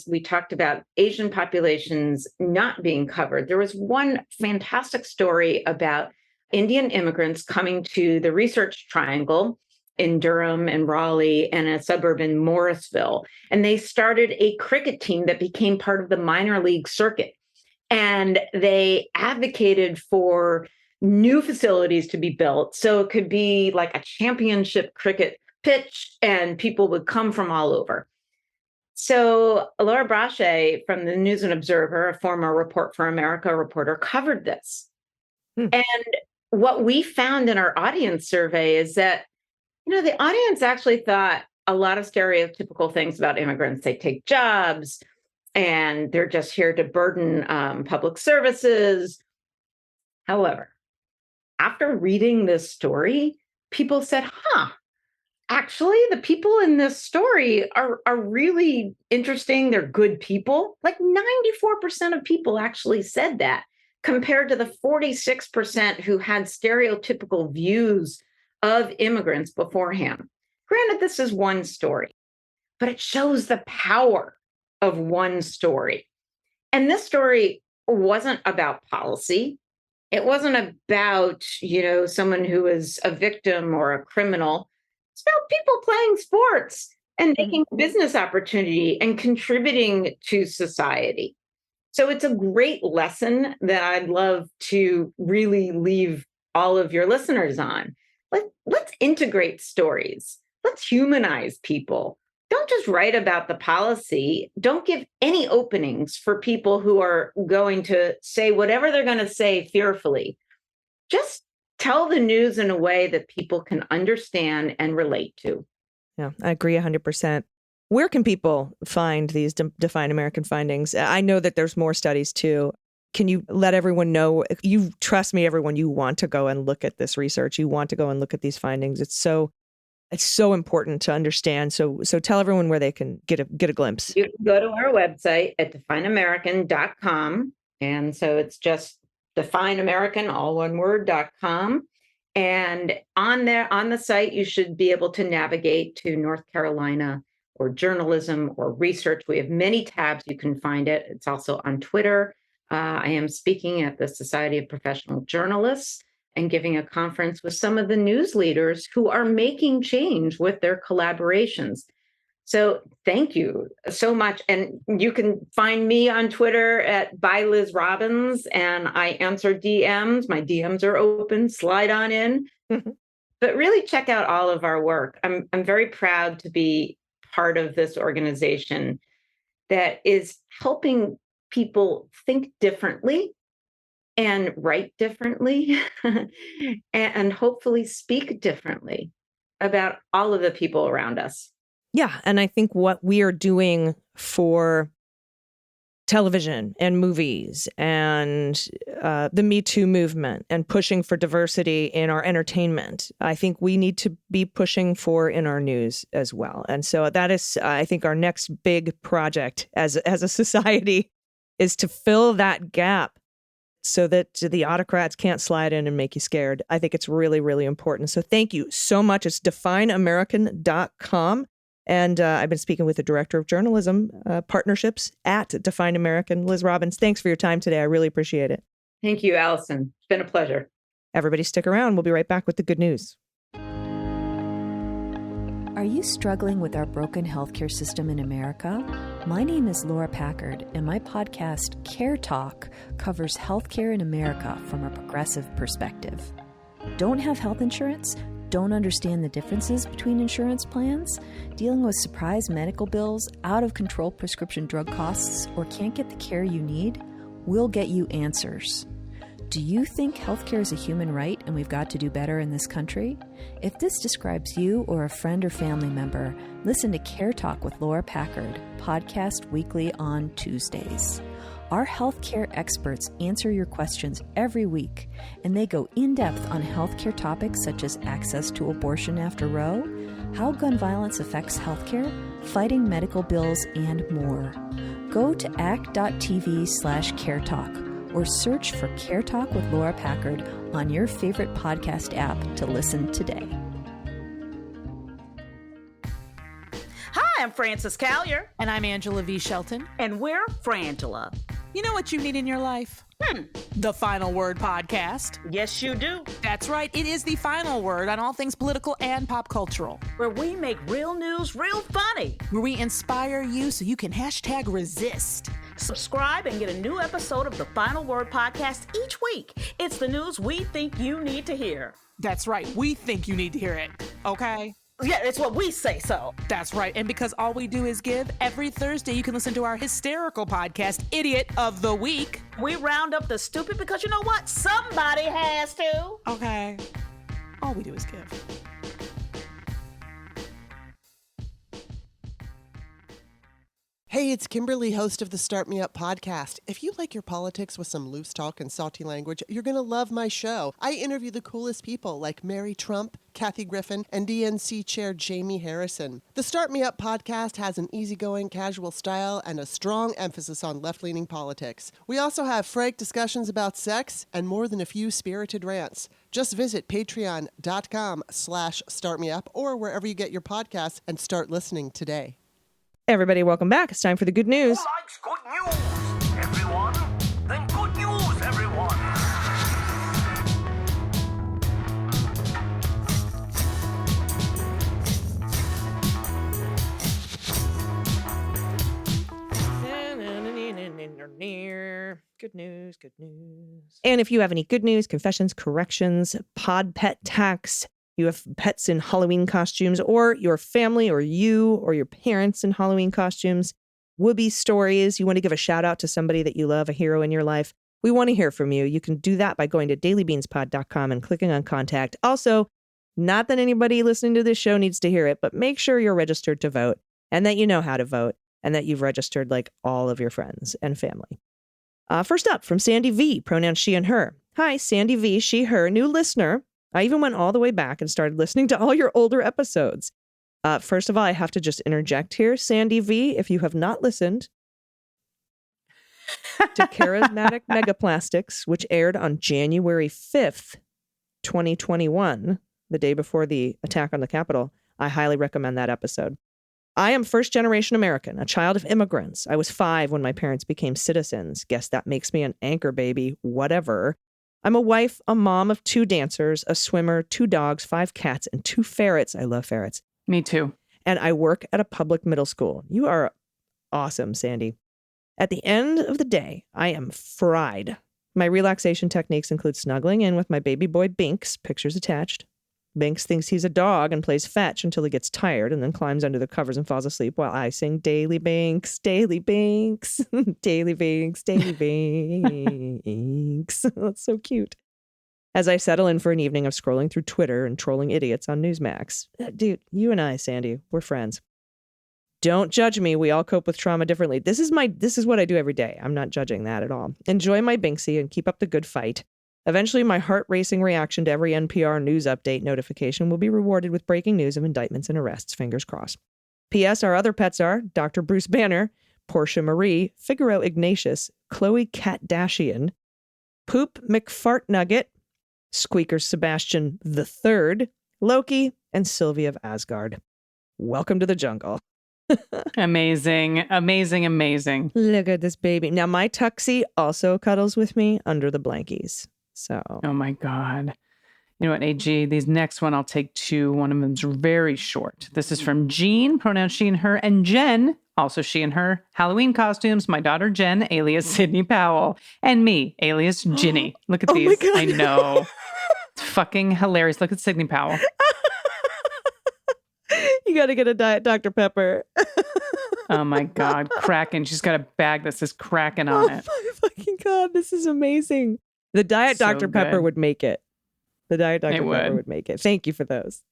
we talked about Asian populations not being covered. There was one fantastic story about Indian immigrants coming to the Research Triangle in Durham and Raleigh and a suburb in Morrisville. And they started a cricket team that became part of the minor league circuit. And they advocated for new facilities to be built. So it could be like a championship cricket pitch, and people would come from all over. So Laura Brache from the News and Observer, a former Report for America reporter, covered this. And what we found in our audience survey is that, the audience actually thought a lot of stereotypical things about immigrants. They take jobs and they're just here to burden public services. However, after reading this story, people said, actually, the people in this story are really interesting. They're good people. Like 94% of people actually said that, compared to the 46% who had stereotypical views of immigrants beforehand. Granted, this is one story, but it shows the power of one story. And this story wasn't about policy. It wasn't about, someone who is a victim or a criminal. It's about people playing sports and making a business opportunity and contributing to society. So it's a great lesson that I'd love to really leave all of your listeners on. Let's integrate stories. Let's humanize people. Don't just write about the policy. Don't give any openings for people who are going to say whatever they're going to say fearfully. Just tell the news in a way that people can understand and relate to. Yeah, I agree 100%. Where can people find these Define American findings? I know that there's more studies too. Can you let everyone know? You trust me, everyone, you want to go and look at this research. You want to go and look at these findings. It's so important to understand. So tell everyone where they can get a glimpse. You can go to our website at defineamerican.com. And so it's just defineamerican, all one word.com. And on the site, you should be able to navigate to North Carolina or journalism or research. We have many tabs. You can find it. It's also on Twitter. I am speaking at the Society of Professional Journalists and giving a conference with some of the news leaders who are making change with their collaborations. So thank you so much. And you can find me on Twitter at by Liz Robbins, and I answer DMs. My DMs are open. Slide on in. But really check out all of our work. I'm very proud to be part of this organization that is helping people think differently and write differently and hopefully speak differently about all of the people around us. Yeah. And I think what we are doing for television and movies and the Me Too movement and pushing for diversity in our entertainment, I think we need to be pushing for in our news as well. And so that is, I think, our next big project as a society is to fill that gap so that the autocrats can't slide in and make you scared. I think it's really, really important. So thank you so much. It's defineamerican.com. And I've been speaking with the Director of Journalism Partnerships at Define American, Liz Robbins. Thanks for your time today. I really appreciate it. Thank you, Allison. It's been a pleasure. Everybody stick around. We'll be right back with the good news. Are you struggling with our broken healthcare system in America? My name is Laura Packard, and my podcast, Care Talk, covers healthcare in America from a progressive perspective. Don't have health insurance? Don't understand the differences between insurance plans? Dealing with surprise medical bills, out-of-control prescription drug costs, or can't get the care you need? We'll get you answers. Do you think healthcare is a human right and we've got to do better in this country? If this describes you or a friend or family member, listen to Care Talk with Laura Packard, podcast weekly on Tuesdays. Our healthcare experts answer your questions every week, and they go in-depth on healthcare topics such as access to abortion after Roe, how gun violence affects healthcare, fighting medical bills, and more. Go to act.tv/caretalk or search for Care Talk with Laura Packard on your favorite podcast app to listen today. Hi, I'm Frances Callier. And I'm Angela V. Shelton. And we're Frangela. You know what you need in your life? The Final Word podcast. Yes, you do. That's right. It is the final word on all things political and pop cultural. Where we make real news real funny. Where we inspire you so you can #resist. Subscribe and get a new episode of the Final Word podcast each week. It's the news we think you need to hear. That's right. We think you need to hear it. Okay? Yeah, it's what we say so. That's right. And because all we do is give, every Thursday you can listen to our hysterical podcast, Idiot of the Week. We round up the stupid because you know what? Somebody has to. Okay. All we do is give. Hey, it's Kimberly, host of the Start Me Up podcast. If you like your politics with some loose talk and salty language, you're going to love my show. I interview the coolest people like Mary Trump, Kathy Griffin, and DNC Chair Jamie Harrison. The Start Me Up podcast has an easygoing, casual style and a strong emphasis on left-leaning politics. We also have frank discussions about sex and more than a few spirited rants. Just visit patreon.com/startmeup or wherever you get your podcasts and start listening today. Everybody, welcome back. It's time for the good news. Who likes good news, everyone? Then good news, everyone. Good news, good news. And if you have any good news, confessions, corrections, pod pet tax, you have pets in Halloween costumes, or your family or you or your parents in Halloween costumes, Whoopi stories, you want to give a shout out to somebody that you love, a hero in your life, we want to hear from you. You can do that by going to dailybeanspod.com and clicking on contact. Also, not that anybody listening to this show needs to hear it, but make sure you're registered to vote and that you know how to vote and that you've registered like all of your friends and family. First up, from Sandy V, pronouns she and her. Hi, Sandy V, she, her, new listener. I even went all the way back and started listening to all your older episodes. First of all, I have to just interject here. Sandy V, if you have not listened to Charismatic Megaplastics, which aired on January 5th, 2021, the day before the attack on the Capitol, I highly recommend that episode. I am first-generation American, a child of immigrants. I was 5 when my parents became citizens. Guess that makes me an anchor baby, whatever. I'm a wife, a mom of 2 dancers, a swimmer, 2 dogs, 5 cats, and 2 ferrets. I love ferrets. Me too. And I work at a public middle school. You are awesome, Sandy. At the end of the day, I am fried. My relaxation techniques include snuggling in with my baby boy Binks, pictures attached. Binks thinks he's a dog and plays fetch until he gets tired and then climbs under the covers and falls asleep while I sing Daily Binks, Daily Binks, Daily Binks, Daily Binks. That's so cute. As I settle in for an evening of scrolling through Twitter and trolling idiots on Newsmax. Dude, you and I, Sandy, we're friends. Don't judge me. We all cope with trauma differently. This is what I do every day. I'm not judging that at all. Enjoy my Binksy and keep up the good fight. Eventually, my heart-racing reaction to every NPR news update notification will be rewarded with breaking news of indictments and arrests. Fingers crossed. P.S. Our other pets are Dr. Bruce Banner, Portia Marie, Figaro Ignatius, Chloe Katdashian, Poop McFartnugget, Squeaker Sebastian III, Loki, and Sylvia of Asgard. Welcome to the jungle. Amazing, amazing, amazing. Look at this baby. Now, my Tuxie also cuddles with me under the blankies. So, oh my God. You know what, AG, these next one I'll take 2. One of them's very short. This is from Jean, pronouns she and her, and Jen, also she and her. Halloween costumes, my daughter Jen, alias Sydney Powell, and me, alias Ginny. Look at these. I know. It's fucking hilarious. Look at Sydney Powell. You got to get a Diet Dr. Pepper. Oh my God, Kraken. She's got a bag that says Kraken on it. Oh my fucking God, this is amazing. The Diet Dr. Pepper would make it. The Diet Dr. Pepper would make it. Thank you for those.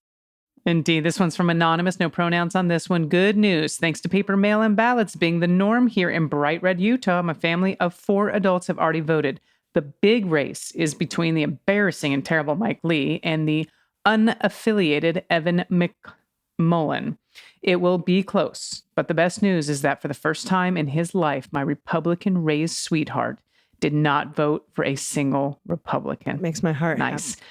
Indeed. This one's from Anonymous. No pronouns on this one. Good news. Thanks to paper mail-in ballots being the norm here in bright red Utah, my family of 4 adults have already voted. The big race is between the embarrassing and terrible Mike Lee and the unaffiliated Evan McMullen. It will be close, but the best news is that for the first time in his life, my Republican-raised sweetheart did not vote for a single Republican. That makes my heart nice. Happy.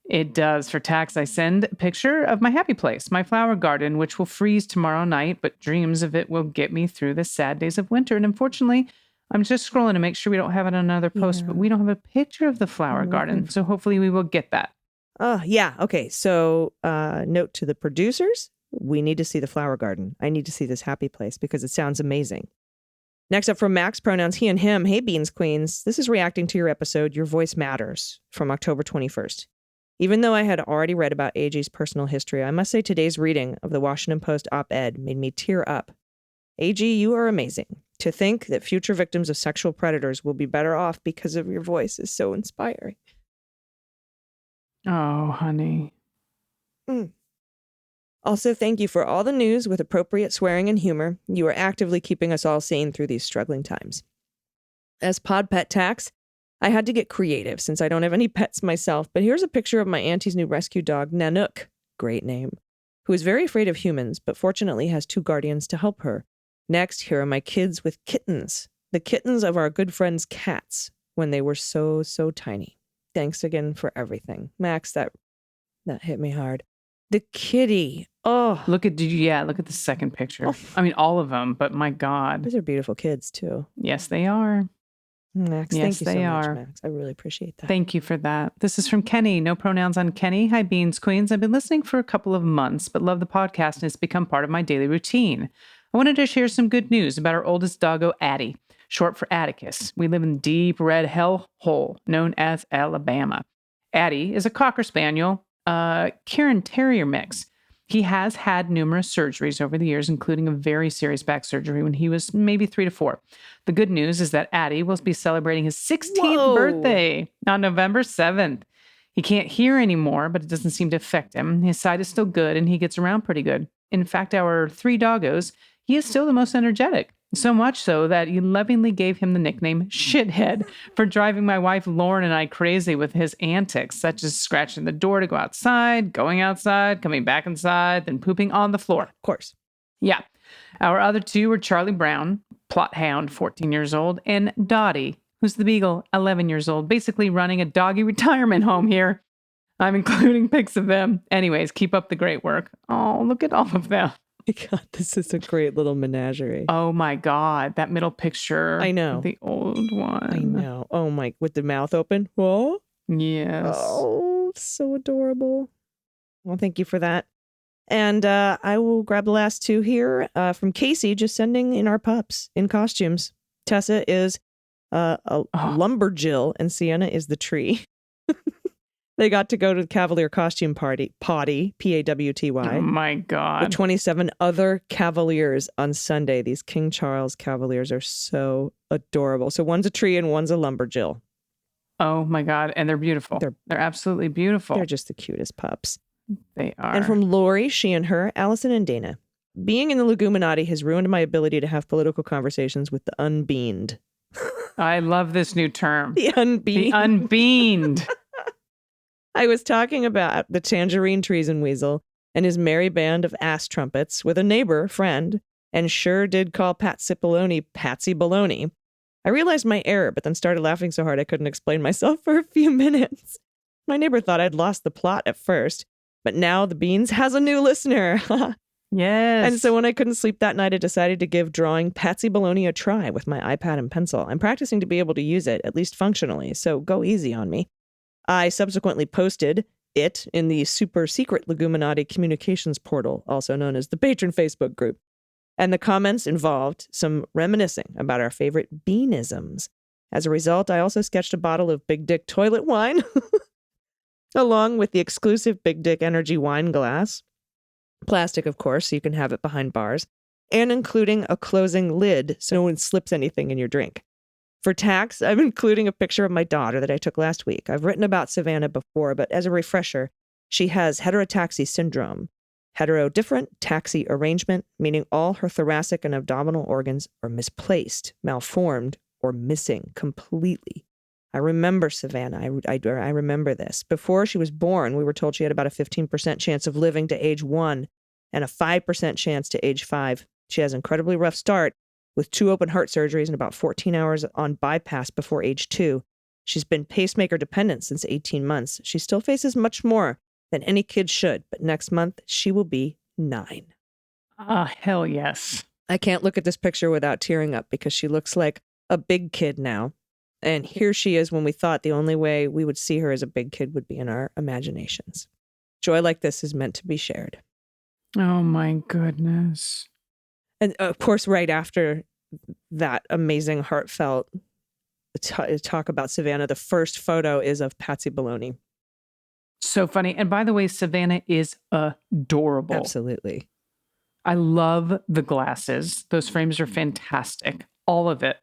It does. For tax, I send a picture of my happy place, my flower garden, which will freeze tomorrow night, but dreams of it will get me through the sad days of winter. And unfortunately, I'm just scrolling to make sure we don't have it on another post, but we don't have a picture of the flower garden. So hopefully we will get that. Oh, yeah. Okay. So note to the producers, we need to see the flower garden. I need to see this happy place because it sounds amazing. Next up from Max, pronouns he and him. Hey, Beans Queens. This is reacting to your episode, Your Voice Matters, from October 21st. Even though I had already read about AG's personal history, I must say today's reading of the Washington Post op-ed made me tear up. AG, you are amazing. To think that future victims of sexual predators will be better off because of your voice is so inspiring. Oh, honey. Also, thank you for all the news with appropriate swearing and humor. You are actively keeping us all sane through these struggling times. As pod pet tax, I had to get creative since I don't have any pets myself, but here's a picture of my auntie's new rescue dog, Nanook, great name, who is very afraid of humans, but fortunately has 2 guardians to help her. Next, here are my kids with kittens, the kittens of our good friend's cats when they were so, so tiny. Thanks again for everything. Max, that hit me hard. The kitty. Oh, look at the second picture. Oh. I mean, all of them, but my God. These are beautiful kids too. Yes, they are. Max, yes, thank you so much, Max. I really appreciate that. Thank you for that. This is from Kenny. No pronouns on Kenny. Hi, Beans Queens. I've been listening for a couple of months, but love the podcast and it's become part of my daily routine. I wanted to share some good news about our oldest doggo, Addie. short for Atticus. We live in the deep red hell hole known as Alabama. Addie is a Cocker Spaniel, Karen Terrier mix. He has had numerous surgeries over the years, including a very serious back surgery when he was maybe 3 to 4. The good news is that Addie will be celebrating his 16th birthday on November 7th. He can't hear anymore, but it doesn't seem to affect him. His sight is still good, and he gets around pretty good. In fact, our 3 doggos, he is still the most energetic. So much so that he lovingly gave him the nickname Shithead for driving my wife Lauren and I crazy with his antics, such as scratching the door to go outside, going outside, coming back inside, then pooping on the floor. Of course. Yeah. Our other 2 were Charlie Brown, plot hound, 14 years old, and Dottie, who's the beagle, 11 years old, basically running a doggy retirement home here. I'm including pics of them. Anyways, keep up the great work. Oh, look at all of them. God, this is a great little menagerie. Oh my God, that middle picture. I know. The old one. I know. Oh my, with the mouth open. Whoa. Yes. Oh, so adorable. Well, thank you for that. And I will grab the last 2 here from Casey, just sending in our pups in costumes. Tessa is a lumberjill and Sienna is the tree. They got to go to the Cavalier costume party, Pawty. Oh my God. With 27 other Cavaliers on Sunday. These King Charles Cavaliers are so adorable. So one's a tree and one's a lumberjill. Oh my God. And they're beautiful. They're absolutely beautiful. They're just the cutest pups. They are. And from Lori, she and her, Allison and Dana. Being in the Leguminati has ruined my ability to have political conversations with the unbeaned. I love this new term. The unbeaned. The unbeaned. I was talking about the tangerine treason weasel and his merry band of ass trumpets with a neighbor friend, and sure did call Pat Cipollone Patsy Baloney. I realized my error, but then started laughing so hard I couldn't explain myself for a few minutes. My neighbor thought I'd lost the plot at first, but now the Beans has a new listener. Yes. And so when I couldn't sleep that night, I decided to give drawing Patsy Baloney a try with my iPad and pencil. I'm practicing to be able to use it, at least functionally, so go easy on me. I subsequently posted it in the super secret Leguminati communications portal, also known as the Patron Facebook group. And the comments involved some reminiscing about our favorite beanisms. As a result, I also sketched a bottle of Big Dick toilet wine, along with the exclusive Big Dick Energy wine glass. Plastic, of course, so you can have it behind bars, and including a closing lid so no one slips anything in your drink. For tax, I'm including a picture of my daughter that I took last week. I've written about Savannah before, but as a refresher, she has heterotaxy syndrome. Hetero-different taxi arrangement, meaning all her thoracic and abdominal organs are misplaced, malformed, or missing completely. I remember Savannah. I remember this. Before she was born, we were told she had about a 15% chance of living to age 1 and a 5% chance to age 5. She has an incredibly rough start, with 2 open heart surgeries and about 14 hours on bypass before age 2. She's been pacemaker dependent since 18 months. She still faces much more than any kid should, but next month she will be 9. Hell yes. I can't look at this picture without tearing up because she looks like a big kid now. And here she is when we thought the only way we would see her as a big kid would be in our imaginations. Joy like this is meant to be shared. Oh my goodness. And of course, right after that amazing, heartfelt talk about Savannah, the first photo is of Patsy Baloney. So funny. And by the way, Savannah is adorable. Absolutely. I love the glasses. Those frames are fantastic. All of it.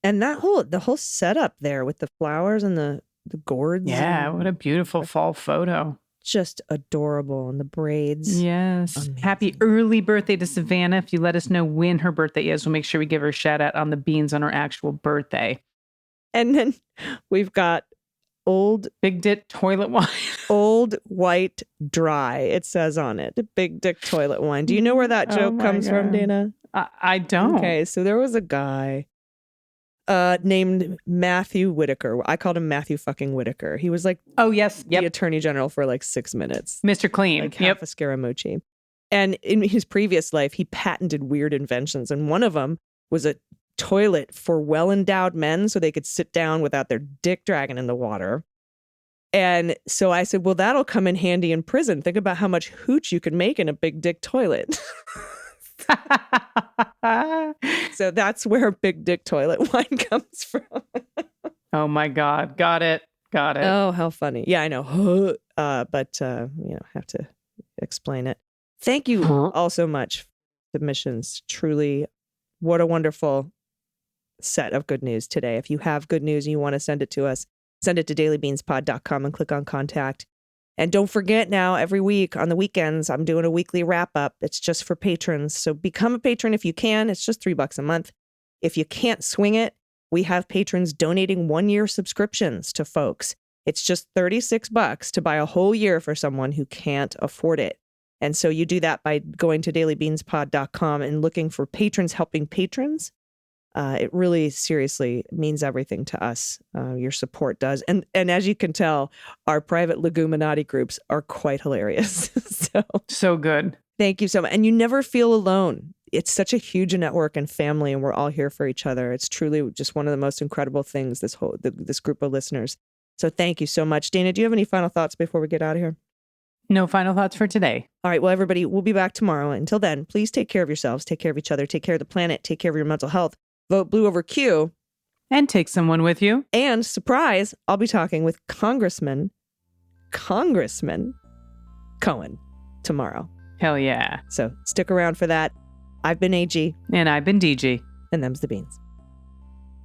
And the whole setup there with the flowers and the gourds. Yeah, what a beautiful fall photo. Just adorable. And the braids. Yes. Amazing. Happy early birthday to Savannah. If you let us know when her birthday is, we'll make sure we give her a shout out on the beans on her actual birthday. And then we've got old Big Dick toilet wine. Old white dry, it says on it. Big Dick toilet wine. Do you know where that joke comes from, Dana? I don't. Okay, so there was a guy named Matthew Whitaker. I called him Matthew fucking Whitaker. He was like, the attorney general for like 6 minutes. Mr. Clean. Like half a Scaramucci. And in his previous life, he patented weird inventions. And one of them was a toilet for well-endowed men so they could sit down without their dick dragging in the water. And so I said, well, that'll come in handy in prison. Think about how much hooch you could make in a big dick toilet. So that's where big dick toilet wine comes from. Oh my God. Got it. Oh, how funny. Yeah, I know. But have to explain it. Thank you all so much for submissions. Truly, what a wonderful set of good news today. If you have good news and you want to send it to us, send it to dailybeanspod.com and click on contact. And don't forget now, every week on the weekends, I'm doing a weekly wrap up. It's just for patrons. So become a patron if you can. It's just $3 a month. If you can't swing it, we have patrons donating 1-year subscriptions to folks. It's just $36 to buy a whole year for someone who can't afford it. And so you do that by going to dailybeanspod.com and looking for patrons helping patrons. It really seriously means everything to us. Your support does. And as you can tell, our private Leguminati groups are quite hilarious. So good. Thank you so much. And you never feel alone. It's such a huge network and family, and we're all here for each other. It's truly just one of the most incredible things, this group of listeners. So thank you so much. Dana, do you have any final thoughts before we get out of here? No final thoughts for today. All right. Well, everybody, we'll be back tomorrow. Until then, please take care of yourselves, take care of each other, take care of the planet, take care of your mental health. Vote blue over Q. And take someone with you. And surprise, I'll be talking with Congressman Cohen tomorrow. Hell yeah. So stick around for that. I've been AG. And I've been DG. And them's the beans.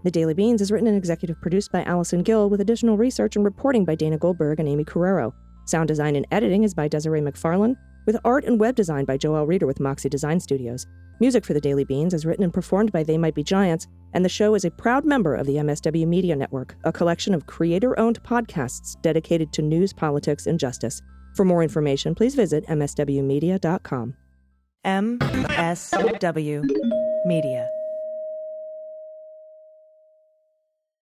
The Daily Beans is written and executive produced by Allison Gill with additional research and reporting by Dana Goldberg and Amy Carrero. Sound design and editing is by Desiree McFarlane, with art and web design by Joelle Reeder with Moxie Design Studios. Music for The Daily Beans is written and performed by They Might Be Giants, and the show is a proud member of the MSW Media Network, a collection of creator-owned podcasts dedicated to news, politics, and justice. For more information, please visit mswmedia.com. MSW Media.